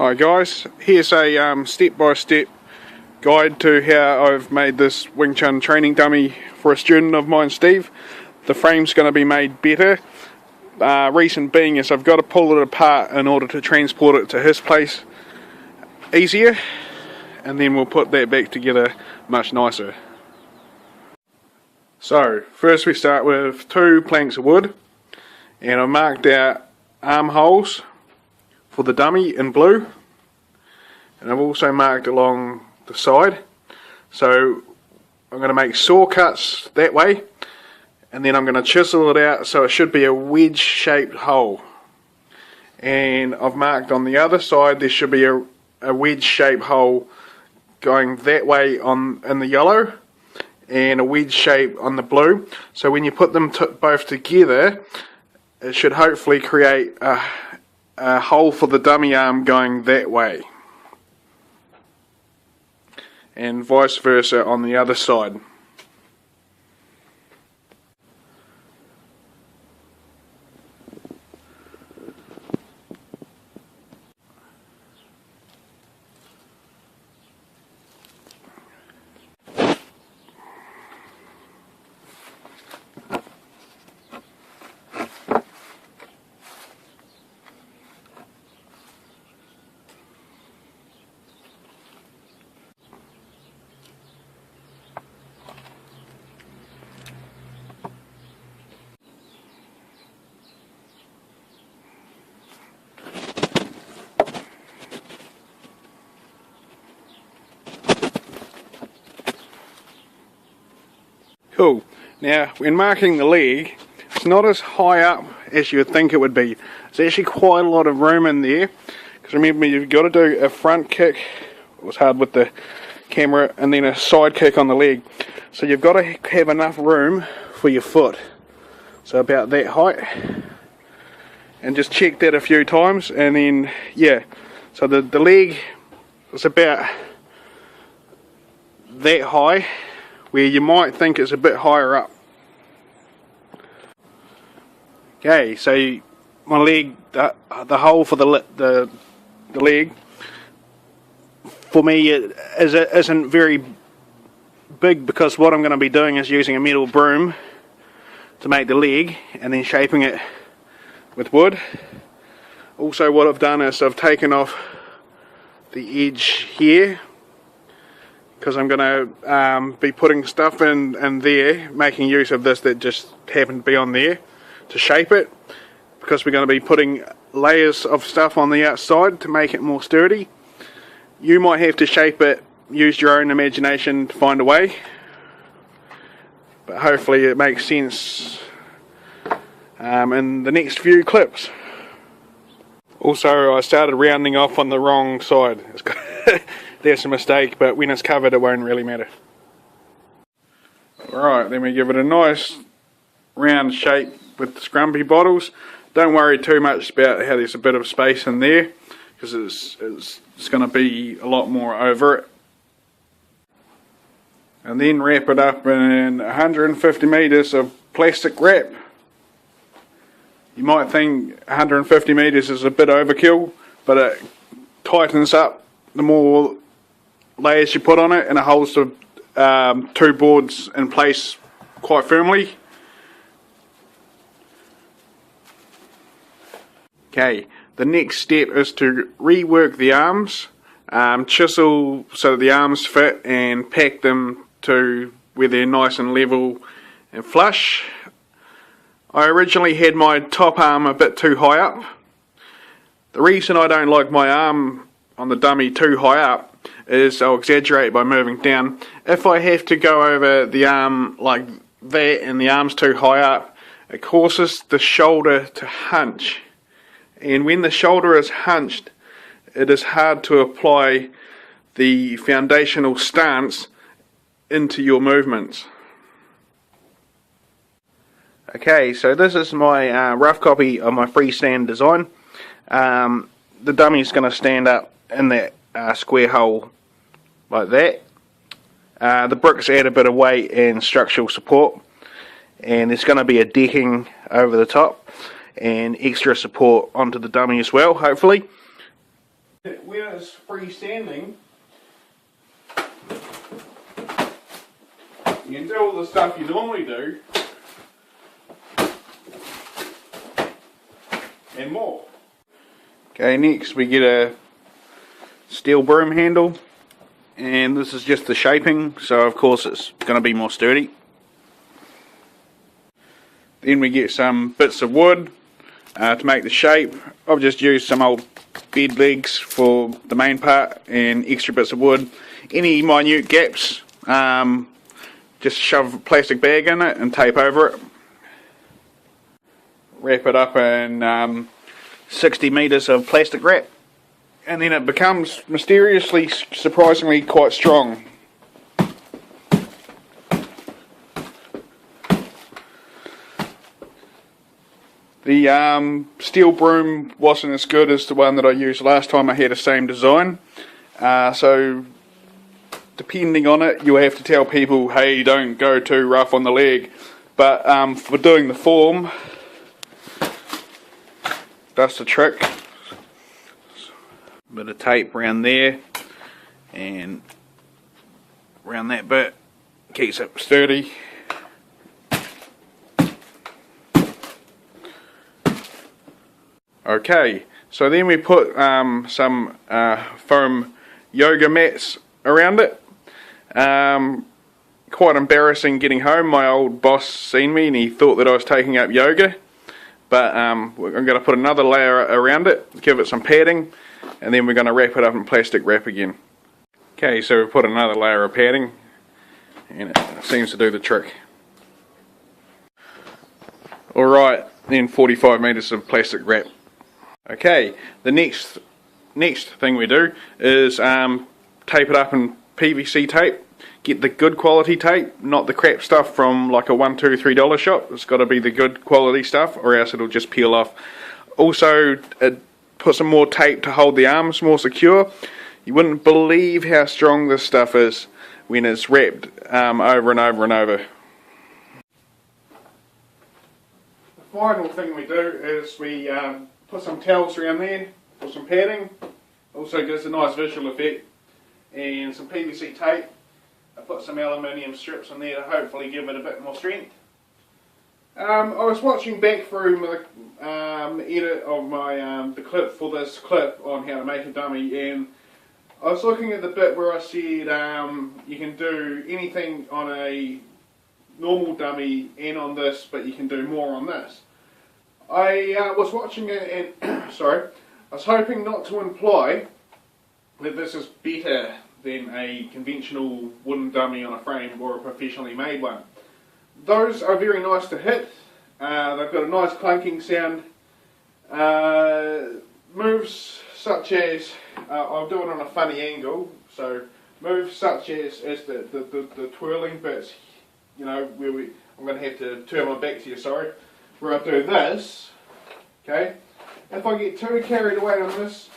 Hi guys, here's a step-by-step guide to how I've made this Wing Chun training dummy for a student of mine, Steve. The frame's going to be made better. Reason being is I've got to pull it apart in order to transport it to his place easier, and then we'll put that back together much nicer. So first we start with 2 planks of wood, and I've marked out armholes for the dummy in blue, and I've also marked along the side. So I'm going to make saw cuts that way, and then I'm going to chisel it out so it should be a wedge shaped hole. And I've marked on the other side there should be a wedge shaped hole going that way in the yellow, and a wedge shape on the blue. So when you put them both together, it should hopefully create a hole for the dummy arm going that way, and vice versa on the other side. Cool. Now, when marking the leg, it's not as high up as you would think it would be. There's actually quite a lot of room in there, because remember, you've got to do a front kick, it was hard with the camera, and then a side kick on the leg. So you've got to have enough room for your foot. So about that height. And just check that a few times, and then, yeah. So the leg is about that high, where you might think it's a bit higher up. Okay, so my leg, the hole for the leg, for me it isn't very big, because what I'm going to be doing is using a metal broom to make the leg and then shaping it with wood. Also what I've done is I've taken off the edge here, because I'm going to be putting stuff in there, making use of this that just happened to be on there to shape it, because we're going to be putting layers of stuff on the outside to make it more sturdy. You might have to shape it, use your own imagination to find a way, but hopefully it makes sense in the next few clips. Also, I started rounding off on the wrong side. That's a mistake, but when it's covered it won't really matter. Alright, then we give it a nice round shape with the scrumpy bottles. Don't worry too much about how there's a bit of space in there, because it's going to be a lot more over it. And then wrap it up in 150 meters of plastic wrap. You might think 150 meters is a bit overkill, but it tightens up the more layers you put on it, and it holds the 2 boards in place quite firmly. Okay, the next step is to rework the arms, chisel so that the arms fit, and pack them to where they're nice and level and flush. I originally had my top arm a bit too high up. The reason I don't like my arm on the dummy too high up is I'll exaggerate by moving down. If I have to go over the arm like that and the arm's too high up, it causes the shoulder to hunch. And when the shoulder is hunched, it is hard to apply the foundational stance into your movements. Okay, so this is my rough copy of my freestand design. The dummy is going to stand up in that square hole like that. The bricks add a bit of weight and structural support, and there's going to be a decking over the top and extra support onto the dummy as well, hopefully. When it's freestanding, you can do all the stuff you normally do and more. Okay, next we get a steel broom handle, and this is just the shaping, so of course it's going to be more sturdy. Then we get some bits of wood to make the shape. I've just used some old bed legs for the main part and extra bits of wood. Any minute gaps, just shove a plastic bag in it and tape over it. Wrap it up in 60 metres of plastic wrap, and then it becomes mysteriously, surprisingly quite strong. The steel broom wasn't as good as the one that I used last time. I had the same design, so depending on it, you have to tell people, hey, don't go too rough on the leg. But for doing the form, that's the trick. Bit of tape around there and around that bit, keeps it sturdy. Okay, so then we put some foam yoga mats around it. Quite embarrassing getting home. My old boss seen me and he thought that I was taking up yoga. But I'm going to put another layer around it, give it some padding, and then we're going to wrap it up in plastic wrap again. Okay, so we put another layer of padding, and it seems to do the trick. Alright, then 45 metres of plastic wrap. Okay, the next thing we do is tape it up in PVC tape. Get the good quality tape, not the crap stuff from like a $1, $2, $3 shop. It's got to be the good quality stuff, or else it'll just peel off. Also, put some more tape to hold the arms more secure. You wouldn't believe how strong this stuff is when it's wrapped over and over and over. The final thing we do is we put some towels around there, put some padding, also gives a nice visual effect, and some PVC tape. I put some aluminium strips in there to hopefully give it a bit more strength. I was watching back through the edit of my the clip for this clip on how to make a dummy, and I was looking at the bit where I said you can do anything on a normal dummy and on this, but you can do more on this. I was watching it and sorry, I was hoping not to imply that this is better than a conventional wooden dummy on a frame or a professionally made one. Those are very nice to hit. They've got a nice clunking sound. Moves such as, I'll do it on a funny angle, so moves such as the twirling bits, you know, where I'm going to have to turn my back to you, sorry, where I do this, okay. If I get too carried away on this,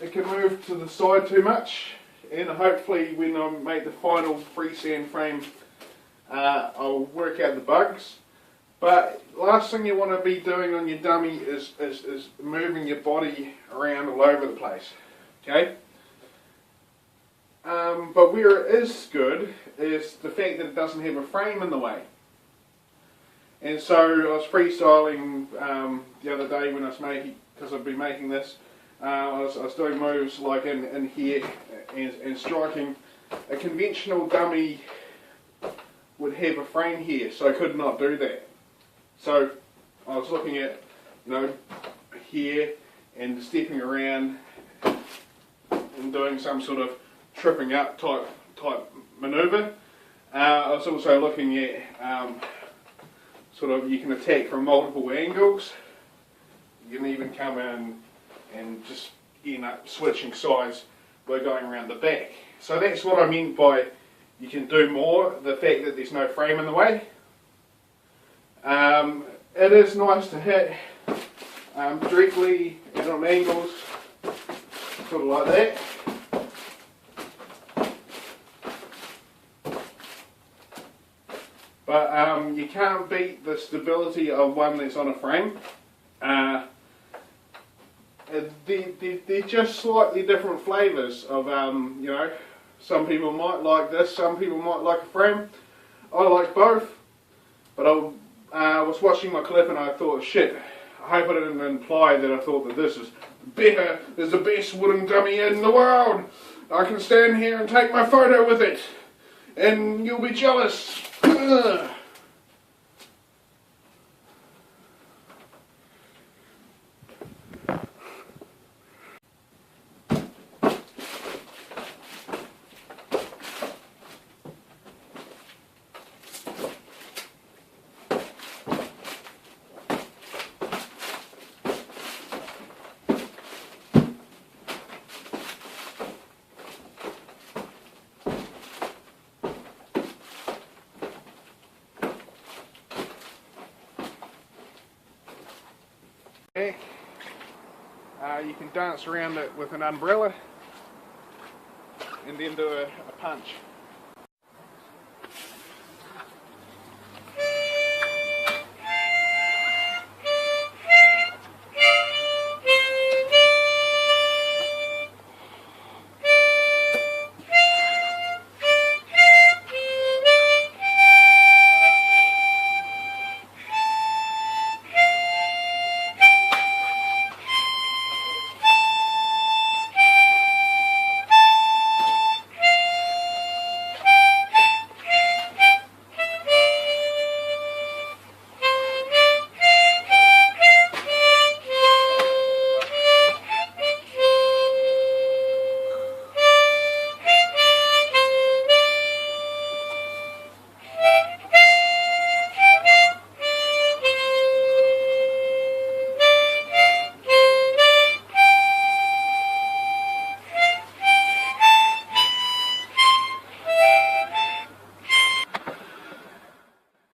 it can move to the side too much. And hopefully when I make the final freestand frame, I'll work out the bugs. But last thing you want to be doing on your dummy is moving your body around all over the place. Okay? But where it is good is the fact that it doesn't have a frame in the way. And so I was freestyling the other day when I was making, because I've been making this, I was doing moves like in here and striking. A conventional dummy would have a frame here, so I could not do that. So I was looking at, you know, here and stepping around and doing some sort of tripping up type maneuver. I was also looking at sort of, you can attack from multiple angles. You can even come in and just end up switching sides by going around the back. So that's what I meant by you can do more, the fact that there's no frame in the way. It is nice to hit directly and on angles, sort of like that. But you can't beat the stability of one that's on a frame. They're just slightly different flavours of, you know, some people might like this, some people might like a frame. I like both, but I was watching my clip and I thought, shit, I hope I didn't imply that I thought that this is better, there's the best wooden dummy in the world. I can stand here and take my photo with it, and you'll be jealous. Ugh. You can dance around it with an umbrella and then do a punch.